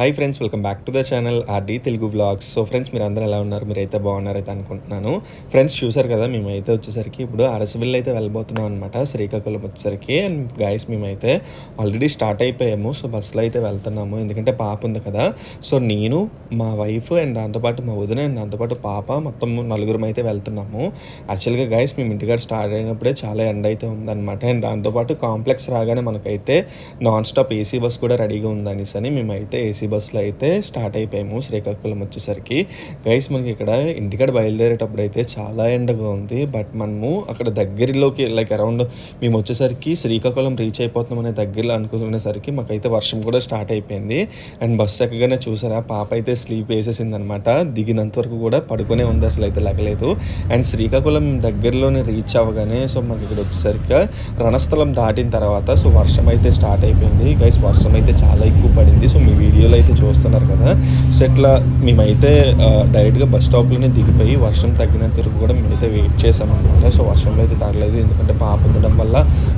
Hi friends, welcome back to the channel RD Telugu vlogs. So friends, మీరు అందరూ ఎలా ఉన్నారు? మీరైతే బాగున్నారైతే అనుకుంటున్నాను. ఫ్రెండ్స్, చూసారు కదా, మేమైతే వచ్చేసరికి ఇప్పుడు అరసవిల్లు అయితే వెళ్ళబోతున్నాం అనమాట, శ్రీకాకుళం వచ్చేసరికి. అండ్ గాయస్, మేమైతే ఆల్రెడీ స్టార్ట్ అయిపోయాము. సో బస్సులో అయితే వెళ్తున్నాము, ఎందుకంటే పాప ఉంది కదా. సో నేను, మా వైఫ్ అండ్ దాంతోపాటు మా వదిన అండ్ దాంతోపాటు పాప, మొత్తం నలుగురం అయితే వెళ్తున్నాము. యాక్చువల్గా గాయస్, మేము ఇంటికాడ స్టార్ట్ అయినప్పుడే చాలా ఎండ అయితే ఉందన్నమాట. అండ్ దాంతోపాటు కాంప్లెక్స్ రాగానే మనకైతే నాన్ స్టాప్ ఏసీ బస్ కూడా రెడీగా ఉందనేసి అని మేమైతే ఏసీ బస్సులో అయితే స్టార్ట్ అయిపోయాము శ్రీకాకుళం వచ్చేసరికి. గైస్, మనకి ఇక్కడ ఇంటికాడ బయలుదేరేటప్పుడు అయితే చాలా ఎండగా ఉంది. బట్ మనము అక్కడ దగ్గరలోకి అరౌండ్ మేము వచ్చేసరికి శ్రీకాకుళం రీచ్ అయిపోతున్నాం అనే దగ్గరలో అనుకునేసరికి మాకైతే వర్షం కూడా స్టార్ట్ అయిపోయింది. అండ్ బస్సు ఎక్కగానే చూసారా, పాప అయితే స్లీప్ వేసేసింది అనమాట. దిగినంత వరకు కూడా పడుకునే ఉంది, అసలు అయితే లెగలేదు. అండ్ శ్రీకాకుళం దగ్గరలోనే రీచ్ అవ్వగానే సో మనకి ఇక్కడ వచ్చేసరికి రణస్థలం దాటిన తర్వాత సో వర్షం అయితే స్టార్ట్ అయిపోయింది. గైస్, వర్షం అయితే చాలా ఎక్కువ పడింది. సో మీ వీడియోలో అయితే చూస్తున్నారు కదా. సో ఇట్లా మేమైతే డైరెక్ట్గా బస్ స్టాప్లోనే దిగిపోయి వర్షం తగ్గినంత వరకు కూడా మేమైతే వెయిట్ చేసామన్నమాట. సో వర్షంలో అయితే తగలేదు, ఎందుకంటే పాప ఉండడం వల్ల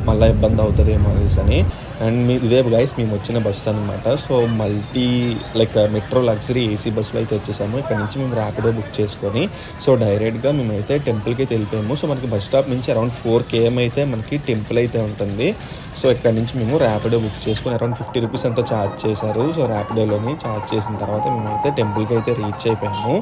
మళ్ళీ ఇబ్బంది అవుతుందేమో అనేసి అని. అండ్ ఇదే గైస్, మేము వచ్చిన బస్సు అనమాట. So multi metro luxury AC బస్సులో అయితే వచ్చేసాము. ఇక్కడ నుంచి మేము ర్యాపిడో బుక్ చేసుకొని సో డైరెక్ట్గా మేమైతే టెంపుల్కి అయితే వెళ్ళిపోయాము. సో మనకి బస్ స్టాప్ నుంచి అరౌండ్ 4 km అయితే మనకి టెంపుల్ అయితే ఉంటుంది. సో ఇక్కడ నుంచి మేము ర్యాపిడో బుక్ చేసుకుని అరౌండ్ 50 రూపీస్ ఎంతో ఛార్జ్ చేశారు. సో ర్యాపిడోలోని ఛార్జ్ చేసిన తర్వాత మేమైతే టెంపుల్కి అయితే రీచ్ అయిపోయాము.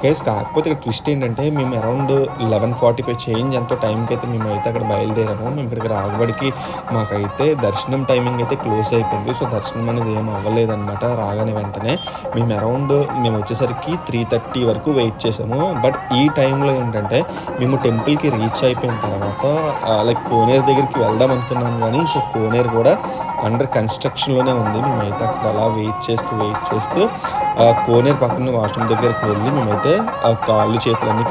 గైస్, కాకపోతే ఇక్కడ ట్విస్ట్ ఏంటంటే మేము అరౌండ్ 11:45 చేంజ్ ఎంతో టైంకి అయితే మేమైతే అక్కడ బయలుదేరాము. మేము ఇక్కడికి రాగబడికి మాకైతే దర్శనం టైమింగ్ అయితే క్లోజ్ అయిపోయింది. సో దర్శనం అనేది ఏం అవ్వలేదన్నమాట. రాగానే వెంటనే మేము వచ్చేసరికి 3:30 వరకు వెయిట్ చేసాము. బట్ ఈ టైంలో ఏంటంటే మేము టెంపుల్కి రీచ్ అయిపోయిన తర్వాత కోనేరు దగ్గరికి వెళ్దాం అనుకున్నాం, కానీ సో కోనేరు కూడా అండర్ కన్స్ట్రక్షన్లోనే ఉంది. మేమైతే అక్కడ అలా వెయిట్ చేస్తూ కోనేరు పక్కన వాష్రూమ్ దగ్గరికి వెళ్ళి మేమైతే కాళ్ళు చేతులన్నీ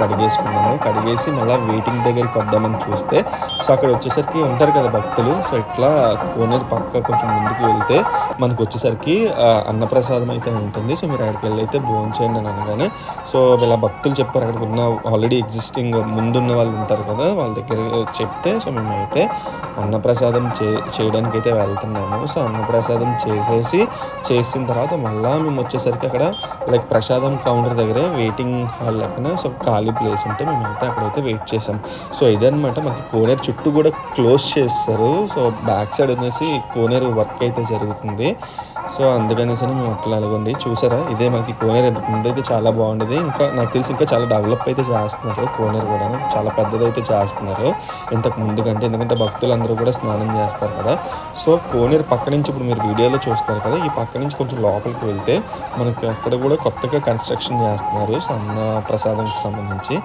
కడిగేసి మళ్ళీ వెయిటింగ్ దగ్గరికి వద్దామని చూస్తే సో అక్కడ వచ్చేసరికి ఉంటారు కదా భక్తులు. సో ఇట్లా కోనేరు పక్క కొంచెం ముందుకు వెళ్తే మనకు వచ్చేసరికి అన్నప్రసాదం అయితే ఉంటుంది. సో మీరు అక్కడికి వెళ్ళి అయితే భోజనం చేయండి అని అనగానే సో ఇలా భక్తులు చెప్పారు, అక్కడికి ఉన్న ఆల్రెడీ ఎగ్జిస్టింగ్ ముందున్న వాళ్ళు ఉంటారు కదా, వాళ్ళ దగ్గర చెప్తే సో మేమైతే అన్నప్రసాదం చేయడానికి అయితే వెళ్తున్నాము. సో అన్నప్రసాదం చేసిన తర్వాత మళ్ళీ మేము వచ్చేసరికి అక్కడ ప్రసాదం కౌంటర్ దగ్గరే వెయిటింగ్ హాల్ లెక్కన సో ఖాళీ ప్లేస్ ఉంటే మేమైతే అక్కడైతే వెయిట్ చేసాం. సో ఇదన్నమాట, మనకి కోనేరు చుట్టూ కూడా క్లోజ్ చేస్తారు. సో బ్యాక్ సైడ్ వచ్చేసి కోనేరు వర్క్ అయితే జరుగుతుంది. సో అందుకనేసి మేము అట్లా అలాగండి. చూసారా, ఇదే మనకి కోనేరు ఇంతకు ముందు అయితే చాలా బాగుండేది. ఇంకా నాకు తెలిసి ఇంకా చాలా డెవలప్ అయితే చేస్తున్నారు. కోనేరు కూడా చాలా పెద్దదైతే చేస్తున్నారు ఇంతకు ముందు కంటే, ఎందుకంటే భక్తులందరూ కూడా స్నానం చేస్తారు కదా. సో కోనేరు పక్క నుంచి ఇప్పుడు మీరు వీడియోలో చూస్తారు కదా, ఈ పక్క నుంచి కొంచెం లోపలికి వెళ్తే మనకి అక్కడ కూడా కొత్తగా కన్స్ట్రక్షన్ చేస్తున్నారు. సో అన్నప్రసాదంకి సంబంధించి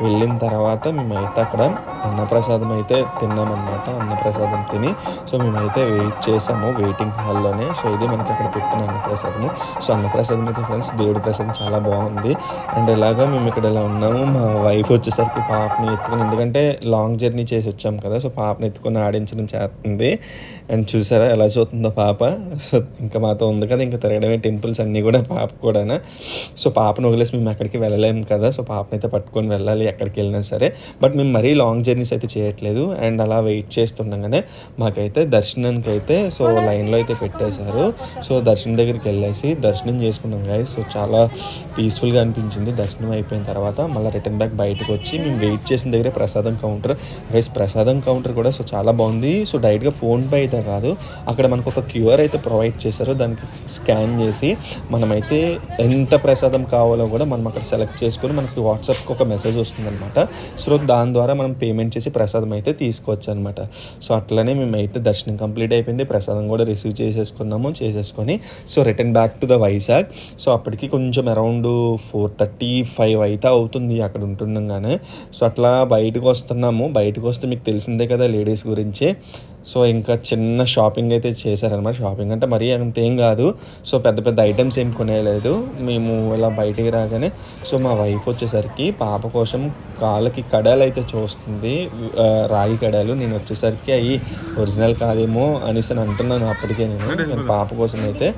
వెళ్ళిన తర్వాత మేమైతే అక్కడ అన్నప్రసాదం అయితే తిన్నామన్నమాట. అన్నప్రసాదం తిని సో మేమైతే వెయిట్ చేసాము వెయిటింగ్ హాల్లోనే. సో ఇది మనకి అక్కడ పెట్టిన అన్నప్రసాదము. సో అన్నప్రసాదం అయితే ఫ్రెండ్స్ దేవుడి ప్రసాదం చాలా బాగుంది. అండ్ ఇలాగా మేము ఇక్కడ ఇలా ఉన్నాము. మా వైఫ్ వచ్చేసరికి పాపని ఎత్తుకుని, ఎందుకంటే లాంగ్ జర్నీ చేసి వచ్చాము కదా, సో పాపని ఎత్తుకుని ఆడించడం చేస్తుంది. అండ్ చూసారా ఎలా చూస్తుందో పాప. సో ఇంకా మాతో ఉంది కదా, ఇంకా తిరగడమే టెంపుల్స్ అన్నీ కూడా పాప కూడా. సో పాపను వదిలేసి మేము ఎక్కడికి వెళ్ళలేము కదా, సో పాపని అయితే పట్టుకొని వెళ్ళాలి ఎక్కడికి వెళ్ళినా సరే. బట్ మేము మరీ లాంగ్ జర్నీస్ అయితే చేయట్లేదు. అండ్ అలా వెయిట్ చేస్తుండగానే మాకైతే దర్శనానికి అయితే సో లైన్లో అయితే పెట్టేశారు. సో దర్శనం దగ్గరికి వెళ్ళేసి దర్శనం చేసుకున్నాం గైస్. సో చాలా పీస్ఫుల్గా అనిపించింది. దర్శనం అయిపోయిన తర్వాత మళ్ళీ రిటర్న్ బ్యాక్ బయటకు వచ్చి మేము వెయిట్ చేసిన దగ్గరే ప్రసాదం కౌంటర్ గైస్. ప్రసాదం కౌంటర్ కూడా సో చాలా బాగుంది. సో డైరెక్ట్గా ఫోన్పే అయితే కాదు, అక్కడ మనకు ఒక క్యూఆర్ అయితే ప్రొవైడ్ చేశారు. దానికి స్కాన్ చేసి మనమైతే ఎంత ప్రసాదం కావాలో కూడా మనం అక్కడ సెలెక్ట్ చేసుకొని మనకి వాట్సాప్కి ఒక మెసేజ్ వస్తుందన్నమాట. సో దాని ద్వారా మనం పేమెంట్ చేసి ప్రసాదం అయితే తీసుకోవచ్చు అనమాట. సో అట్లనే మేమైతే దర్శనం కంప్లీట్ అయిపోయింది, ప్రసాదం కూడా రిసీవ్ చేసేసుకొని so return back to the Vizag. So అప్పటికి కొంచెం అరౌండ్ 4:35 అయితే అవుతుంది అక్కడ ఉంటుండగానే. సో అట్లా బయటకు వస్తే మీకు తెలిసిందే కదా లేడీస్ గురించి. సో ఇంకా చిన్న షాపింగ్ అయితే చేశారనమాట. షాపింగ్ అంటే మరీ అంతేం కాదు, సో పెద్ద పెద్ద ఐటమ్స్ ఏం కొనేయలేదు. మేము ఇలా బయటికి రాగానే సో మా వైఫ్ వచ్చేసరికి పాప కోసం కాళ్ళకి కడాలు అయితే చూస్తుంది, రాగి కడాలు. నేను వచ్చేసరికి అవి ఒరిజినల్ కాదేమో అనేసి అంటున్నాను అప్పటికే. నేను పాప కోసం అయితే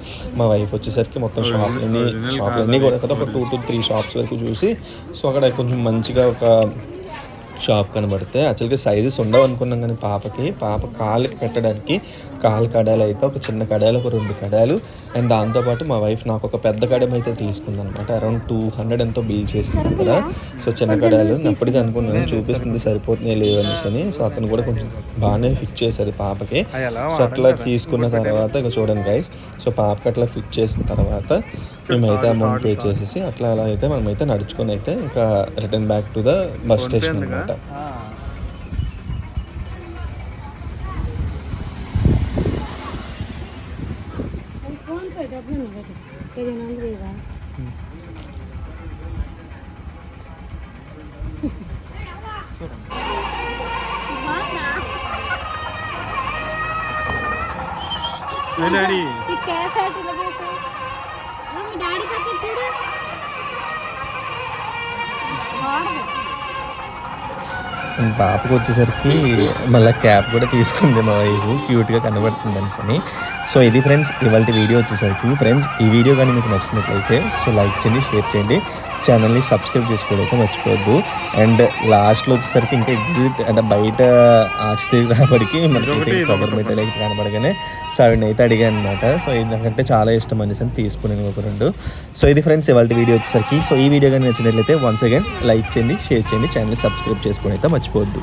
మా వైఫ్ వచ్చేసరికి మొత్తం షాపులన్నీ కూడా కదా, ఒక 2 to 3 షాప్స్ వరకు చూసి సో అక్కడ కొంచెం మంచిగా ఒక షాప్ కనబడితే యాక్చువల్గా సైజెస్ ఉండవు అనుకున్నాం, కానీ పాప కాళ్ళకి పెట్టడానికి కాలు కడాలు అయితే ఒక చిన్న కడాలు, ఒక 2 కడాలు, అండ్ దాంతోపాటు మా వైఫ్ నాకు ఒక పెద్ద కడం అయితే తీసుకుందనమాట. అరౌండ్ 200 ఎంతో బిల్ చేసింది అక్కడ. సో చిన్న కడాలు అప్పటికి అనుకున్నాను చూపిస్తుంది సరిపోతున్నాయి లేవనేసి అని. సో అతను కూడా కొంచెం బాగానే ఫిట్ చేశారు పాపకి. సో అట్లా తీసుకున్న తర్వాత ఇక చూడండి గైస్, సో పాపకి అట్లా ఫిట్ చేసిన తర్వాత మేమైతే అమౌంట్ పే చేసేసి అలా అయితే మనమైతే నడుచుకొని అయితే ఇంకా return back to the bus station అనమాట. పాపకు వచ్చేసరికి మళ్ళీ క్యాప్ కూడా తీసుకుంది మా వైఫ్, క్యూట్గా కనబడుతుంది అని. సో ఇది ఫ్రెండ్స్ ఇవాళ వీడియో వచ్చేసరికి. ఫ్రెండ్స్ ఈ వీడియో కానీ మీకు నచ్చినట్లయితే సో లైక్ చేయండి, షేర్ చేయండి, ఛానల్ని సబ్స్క్రైబ్ చేసుకోవడం అయితే మర్చిపోవద్దు. అండ్ లాస్ట్లో వచ్చేసరికి ఇంకా ఎగ్జిట్ అంటే బయట ఆచితే రాబడికి మనకైతే కొబ్బరి మిఠాయిలు అయితే కనబడగానే సో ఆవిడని అయితే అడిగాను అనమాట. సో ఎందుకంటే చాలా ఇష్టం అనేసి అని తీసుకున్నాను ఒక 2. సో ఇది ఫ్రెండ్స్ ఇవాళ వీడియో వచ్చేసరికి. సో ఈ వీడియో కానీ నచ్చినట్లయితే వన్స్ అగైన్ లైక్ చేయండి, షేర్ చేయండి, ఛానల్ని సబ్స్క్రైబ్ చేసుకోవడం అయితే మర్చిపోవద్దు.